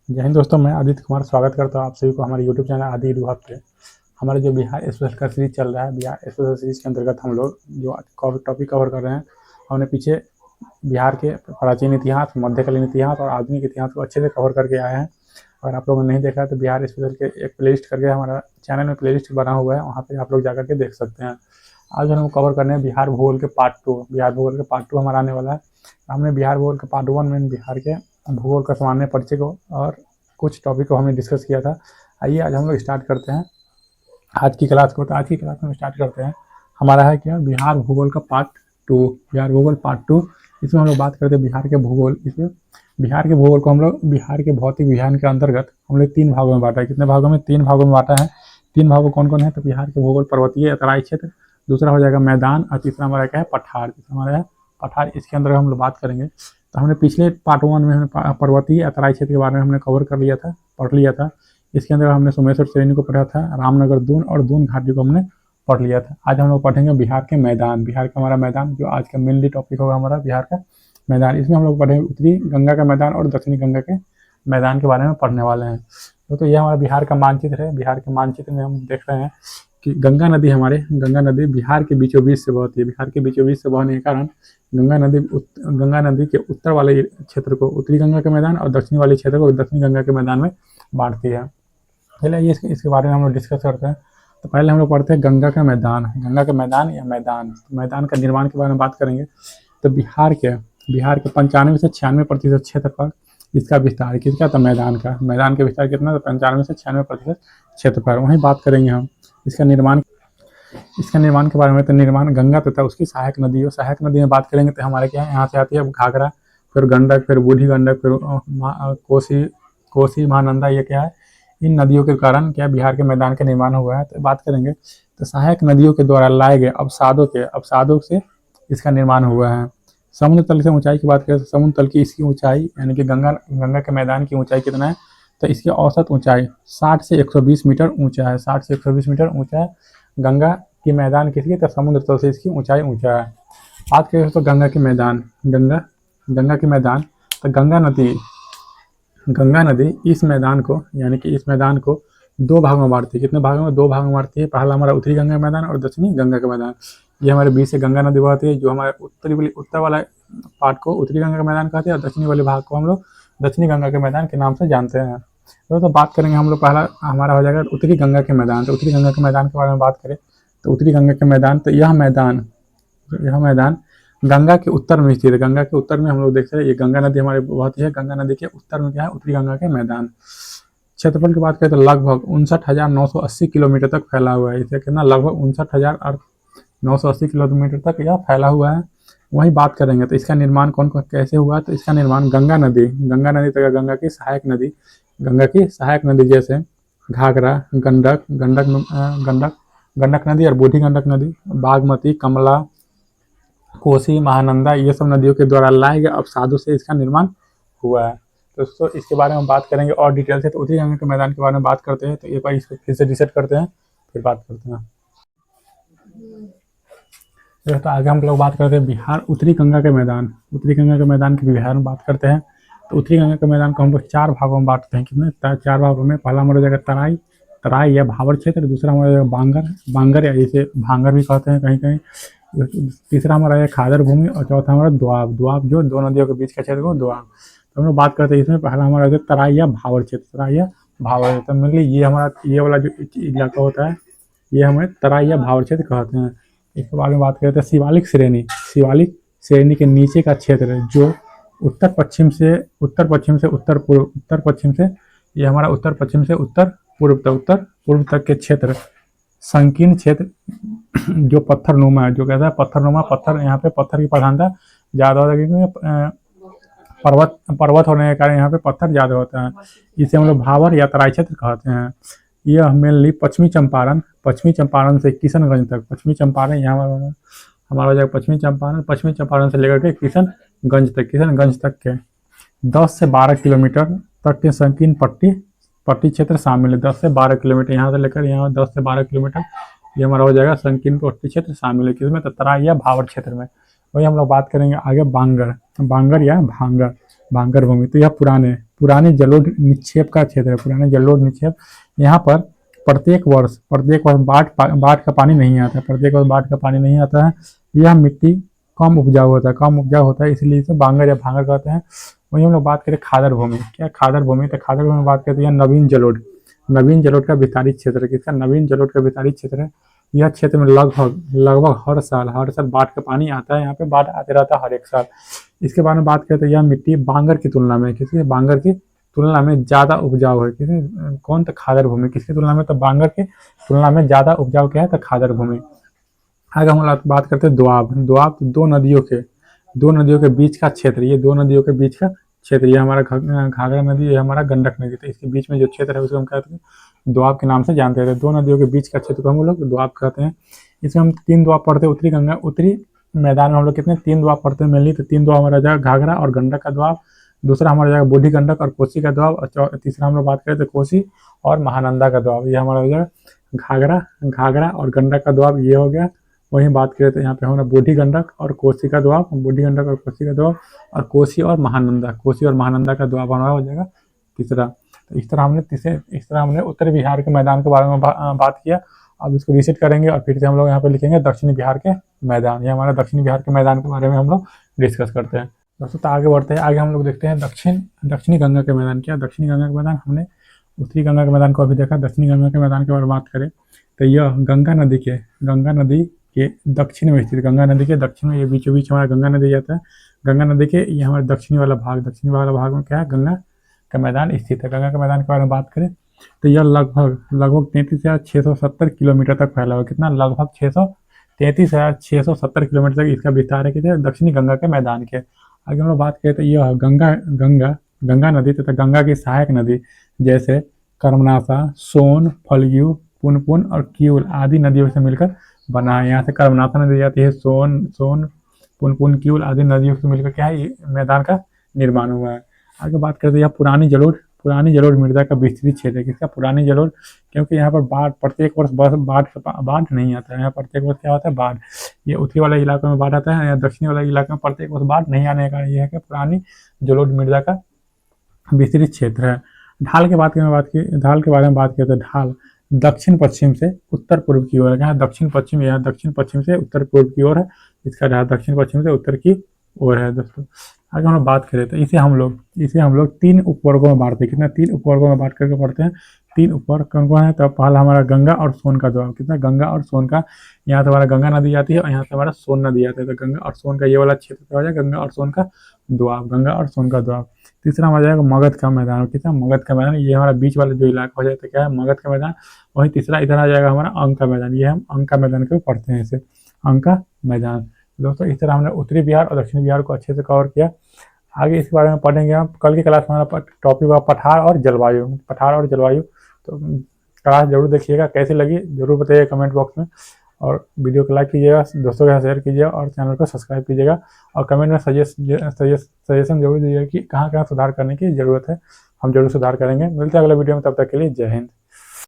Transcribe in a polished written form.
जय हिंद दोस्तों, मैं आदित्य कुमार स्वागत करता हूँ आप सभी को हमारे यूट्यूब चैनल आदि रूहब पे। हमारा जो बिहार स्पेशल का सीरीज चल रहा है, बिहार स्पेशल सीरीज के अंतर्गत हम लोग जो टॉपिक कवर कर रहे हैं, हमने पीछे बिहार के प्राचीन इतिहास, मध्यकालीन इतिहास और आधुनिक इतिहास को अच्छे से कवर करके आए हैं। अगर आप लोगों ने नहीं देखा है तो बिहार स्पेशल के एक प्लेलिस्ट करके हमारा चैनल में प्लेलिस्ट बना हुआ है, वहाँ पे आप लोग जाकर के देख सकते हैं। आज हम कवर करने हैं बिहार भूगोल के पार्ट 2। बिहार भूगोल के पार्ट 2 हमारा आने वाला है। हमने बिहार भूगोल के पार्ट 1 में बिहार के भूगोल का सामान्य परिचय को और कुछ टॉपिक को हमने डिस्कस किया था। आइए आज हम लोग स्टार्ट करते हैं आज की क्लास को। तो आज की क्लास में स्टार्ट करते हैं, हमारा है क्या, बिहार भूगोल का पार्ट 2। बिहार भूगोल पार्ट 2, इसमें हम लोग बात करते हैं बिहार के भूगोल। इसमें बिहार के भूगोल को हम लोग बिहार के भौतिक विज्ञान के अंतर्गत हम लोग 3 भागों में बांटा है। कितने भागों में? 3 भागों में बांटा है। 3 भागों कौन कौन है? तो बिहार के भूगोल पर्वतीय तराई क्षेत्र, दूसरा हो जाएगा मैदान, और तीसरा हमारा क्या है, पठार। तीसरा हमारा है पठार। इसके अंदर हम लोग बात करेंगे। तो हमने पिछले पार्ट 1 में हमने पर्वतीय तराई क्षेत्र के बारे में हमने कवर कर लिया था, पढ़ लिया था। इसके अंदर हमने सोमेश्वर श्रेणी को पढ़ा था, रामनगर दून और दून घाटी को हमने पढ़ लिया था। आज हम लोग पढ़ेंगे बिहार के मैदान। बिहार का हमारा मैदान जो आज का मेनली टॉपिक होगा हमारा बिहार का मैदान। इसमें हम लोग पढ़ेंगे उत्तरी गंगा का मैदान और दक्षिणी गंगा के मैदान के बारे में पढ़ने वाले हैं। तो ये हमारा बिहार का मानचित्र है। बिहार के मानचित्र में हम देख रहे हैं कि गंगा नदी बिहार के बीचों बीच से बहती है। बिहार के बीचों बीच से बहने के कारण गंगा नदी के उत्तर वाले क्षेत्र को उत्तरी गंगा के मैदान और दक्षिणी वाले क्षेत्र को दक्षिणी गंगा के मैदान में बांटती है। चलिए ये इसके बारे में हम लोग डिस्कस करते हैं। तो पहले हम लोग पढ़ते हैं गंगा का मैदान। गंगा का मैदान या मैदान, तो मैदान का निर्माण के बारे में बात करेंगे। तो बिहार के 95 से 96% क्षेत्रफल इसका विस्तार किसका? तो मैदान का। मैदान का विस्तार कितना? तो 95 से 96% क्षेत्रफल। वहीं बात करेंगे हम इसका निर्माण के बारे में। तो निर्माण गंगा तथा उसकी सहायक नदी में बात करेंगे तो हमारे क्या है, यहाँ से आती है घाघरा, फिर गंडक, फिर बूढ़ी गंडक, फिर कोसी महानंदा। ये क्या है, इन नदियों के कारण क्या बिहार के मैदान का निर्माण हुआ है। तो बात करेंगे तो सहायक नदियों के द्वारा लाए गए अवसादों से इसका निर्माण हुआ है। समुद्र तल से ऊंचाई की बात करें तो समुद्र तल की इसकी ऊंचाई यानी कि गंगा के मैदान की ऊंचाई कितना है? तो इसकी औसत ऊंचाई 60 से 120 मीटर ऊंचा है। 60 से 120 मीटर ऊंचा है गंगा की मैदान किसकी? तो समुद्र तल से इसकी ऊंचाई ऊंचा है। बात करें तो गंगा की मैदान, तो गंगा नदी इस मैदान को 2 भागों में बांटती है। कितने भागों में? 2 भागों में बांटती है। पहला हमारा उत्तरी गंगा मैदान और दक्षिणी गंगा का मैदान। ये हमारे बीच से गंगा नदी बहती है। जो हमारे उत्तर वाला पार्ट को उत्तरी गंगा का मैदान कहते हैं और दक्षिणी वाले भाग को हम लोग दक्षिणी गंगा के मैदान के नाम से जानते हैं। तो बात करेंगे हम लोग, पहला हमारा हो जाएगा उत्तरी गंगा के मैदान। तो उत्तरी गंगा के मैदान के बारे में बात करें तो उत्तरी गंगा के मैदान, तो यह मैदान गंगा के उत्तर में स्थित है। गंगा के उत्तर में हम लोग देखते हैं ये गंगा नदी हमारे बहती है। गंगा नदी के उत्तर में क्या है? उत्तरी गंगा के मैदान। क्षेत्रफल की बात करें तो लगभग 59,980 किलोमीटर तक फैला हुआ है। इसे कितना? लगभग 59,980 किलोमीटर तक यह फैला हुआ है। वहीं बात करेंगे तो इसका निर्माण कैसे हुआ? तो इसका निर्माण गंगा नदी तथा गंगा की सहायक नदी जैसे घाघरा, गंडक नदी और बूढ़ी गंडक नदी, बागमती, कमला, कोसी, महानंदा, ये सब नदियों के द्वारा लाए गए अवसादों से इसका निर्माण हुआ है। तो दोस्तों इसके बारे में बात करेंगे और डिटेल से। तो उत्तरी गंगा के मैदान के बारे में बात करते हैं। तो एक बार इसको फिर से रिसेट करते हैं, फिर बात करते हैं। तो आगे हम लोग बात करते हैं बिहार उत्तरी गंगा के मैदान के बिहार में बात करते हैं। तो उत्तरी गंगा के मैदान को हम लोग 4 भागों में बांटते हैं। कितने? 4 भागों में। पहला हमारा जाएगा तराई या भावर क्षेत्र, दूसरा हमारा जाएगा बांगर या इसे भांगर भी कहते हैं कहीं कहीं, तीसरा हमारा है खादर भूमि और चौथा हमारा दुआब जो 2 नदियों के बीच का क्षेत्र को दुआब। तो हम लोग बात करते हैं इसमें पहला हमारा है तराई या भावर क्षेत्र। तो मेनली ये वाला जो इलाका होता है ये हमें तराई या भावर क्षेत्र कहते हैं। इसके बारे में बात करते हैं शिवालिक श्रेणी के नीचे का क्षेत्र जो उत्तर पश्चिम से उत्तर पूर्व तक के क्षेत्र, संकीर्ण क्षेत्र जो पत्थरनुमा है, जो कहता है पत्थर, यहाँ पे पत्थर की प्रधानता ज़्यादा होता है क्योंकि पर्वत होने के कारण यहाँ पे पत्थर ज़्यादा होता है। इसे हम लोग भावर या तराई क्षेत्र कहते हैं। यह मेनली पश्चिमी चंपारण से किशनगंज तक, पश्चिमी चंपारण यहाँ हमारा जो पश्चिमी चंपारण से लेकर के किशनगंज तक के 10 से 12 किलोमीटर तक के संकीर्ण पट्टी क्षेत्र शामिल है। 10 से 12 किलोमीटर यहाँ से लेकर यहाँ 10 से 12 किलोमीटर ये हमारा हो जाएगा संकीर्ण पट्टी क्षेत्र शामिल है। किसमें? तो तराई या भावर क्षेत्र में। वही हम लोग बात करेंगे आगे बांगर या भांगर भूमि। तो यह पुराने जलोढ़ निक्षेप का क्षेत्र है। पुराने जलोढ़ निक्षेप, यहाँ पर प्रत्येक वर्ष बाढ़ का पानी नहीं आता है, प्रत्येक वर्ष बाढ़ का पानी नहीं आता है। यह मिट्टी कम उपजाऊ होता है, इसलिए इसे बांगर या भांगर कहते हैं। वहीं हम लोग बात करें खादर भूमि, क्या खादर भूमि, तो खादर भूमि में बात करते हैं नवीन जलोढ़ का विस्तारित क्षेत्र, किसका नवीन जलोढ़ का विस्तारित क्षेत्र है। यह क्षेत्र में लगभग हर साल बाढ़ का पानी आता है, यहाँ पे बाढ़ आते रहता है हर एक साल। इसके बारे में बात करते हैं, यह मिट्टी बांगर की तुलना में ज़्यादा उपजाऊ है। किसी कौन, तो खादर भूमि, किसकी तुलना में, तो बांगर की तुलना में ज़्यादा उपजाऊ क्या है, तो खादर भूमि। आगे हम लोग बात करते हैं दोआब। तो दो नदियों के बीच का क्षेत्र, ये दो नदियों के बीच का क्षेत्र, ये हमारा घाघरा नदी, ये हमारा गंडक नदी, तो इसके बीच में जो क्षेत्र है उसको हम कहते हैं दोआब के नाम से जानते हैं। दो नदियों के बीच का क्षेत्र को हम लोग दोआब कहते हैं। इसमें हम 3 दोआब पढ़ते हैं। उत्तरी मैदान में हम लोग कितने 3 दोआब पढ़ते हैं मेनली, तो 3 दोआब हमारा जाएगा घाघरा और गंडक का दोआब, दूसरा हमारा जाएगा बूढ़ी गंडक और कोसी का दोआब, और तीसरा हम लोग बात करें तो कोसी और महानंदा का दोआब। ये हमारा हो जाएगा घाघरा और गंडक का दोआब, ये हो गया। वहीं बात करें तो यहाँ पे हमारा बूढ़ी गंडक और कोसी का दोआब, और कोसी और महानंदा का दोआब हमारा हो जाएगा तीसरा। तो इस तरह हमने उत्तरी बिहार के मैदान के बारे में बात किया। अब इसको रीसेट करेंगे और फिर से हम लोग यहाँ पे लिखेंगे दक्षिणी बिहार के मैदान। ये हमारा दक्षिणी बिहार के मैदान के बारे में हम लोग डिस्कस करते हैं। दोस्तों तो आगे बढ़ते हैं, आगे हम लोग देखते हैं दक्षिणी गंगा के मैदान। क्या दक्षिणी गंगा के मैदान, हमने उत्तरी गंगा के मैदान को अभी देखा। दक्षिणी गंगा के मैदान के बारे में बात करें तो यह गंगा नदी के दक्षिण में स्थित, गंगा नदी के दक्षिण में, ये बीचों बीच हमारा गंगा नदी जाता है। गंगा नदी के ये हमारे दक्षिणी वाला भाग में क्या है, गंगा का मैदान स्थित है। गंगा के मैदान के बारे में बात करें तो यह लगभग 33,670 किलोमीटर तक फैला हुआ। कितना, लगभग 33,670 किलोमीटर तक इसका विस्तार है किधर, दक्षिणी गंगा के मैदान के। आगे हम लोग बात करें तो यह गंगा नदी तथा गंगा की सहायक नदी जैसे कर्मनाशा, सोन, फल्गु, पुनपुन और किऊल आदि नदियों से मिलकर बना है। यहाँ से कर्मनाशा नदी जाती है, सोन पुनपुन किऊल आदि नदियों से मिलकर क्या है, ये मैदान का निर्माण हुआ है। आगे बात करते हैं यह पुरानी जलोढ़ मृदा का विस्तृत क्षेत्र है। किसका, पुरानी जलोढ़, क्योंकि यहाँ पर प्रत्येक वर्ष बाढ़ नहीं आता है। यहाँ प्रत्येक वर्ष क्या होता है, बाढ़। ये उत्तरी वाले इलाकों में बाढ़ आता है, या दक्षिणी वाले इलाके में प्रत्येक वर्ष बाढ़ नहीं आने का ये है कि पुरानी जलोढ़ मृदा का विस्तृत क्षेत्र है। ढाल के बारे में बात करें तो ढाल दक्षिण पश्चिम से उत्तर पूर्व की ओर है। यहाँ दक्षिण पश्चिम से उत्तर पूर्व की ओर है, इसका ढाल दक्षिण पश्चिम से उत्तर की ओर है। दोस्तों आगे हम लोग बात करें तो इसे हम लोग 3 उपवर्गों में बांटते हैं। कितना, 3 उपवर्गों में बांट करके पढ़ते हैं। 3 उपवर्ग कौन कौन है, तो पहला हमारा गंगा और सोन का दोआब। कितना, गंगा और सोन का, यहाँ से हमारा गंगा नदी आती है और यहाँ से हमारा सोन नदी आता है। तो गंगा और सोन का ये वाला क्षेत्र क्या हो जाएगा, गंगा और सोन का दोआब। तीसरा हमारा जाएगा मगध का मैदान। कितना, मगध का मैदान, ये हमारा बीच वाला जो इलाका हो जाता है क्या है, मगध का मैदान। वहीं तीसरा इधर आ जाएगा हमारा अंग का मैदान। ये हम अंग का मैदान को पढ़ते हैं, इसे अंग का मैदान। दोस्तों इस तरह हमने उत्तरी बिहार और दक्षिणी बिहार को अच्छे से कवर किया। आगे इसके बारे में पढ़ेंगे हम कल की क्लास में। हमारा टॉपिक हुआ पठार और जलवायु। तो क्लास जरूर देखिएगा, कैसी लगी जरूर बताइएगा कमेंट बॉक्स में, और वीडियो को लाइक कीजिएगा, दोस्तों के साथ शेयर कीजिएगा और चैनल को सब्सक्राइब कीजिएगा, और कमेंट में सजेशन जरूर दीजिएगा कि कहाँ सुधार करने की ज़रूरत है। हम जरूर सुधार करेंगे। मिलते हैं अगले वीडियो में, तब तक के लिए जय हिंद।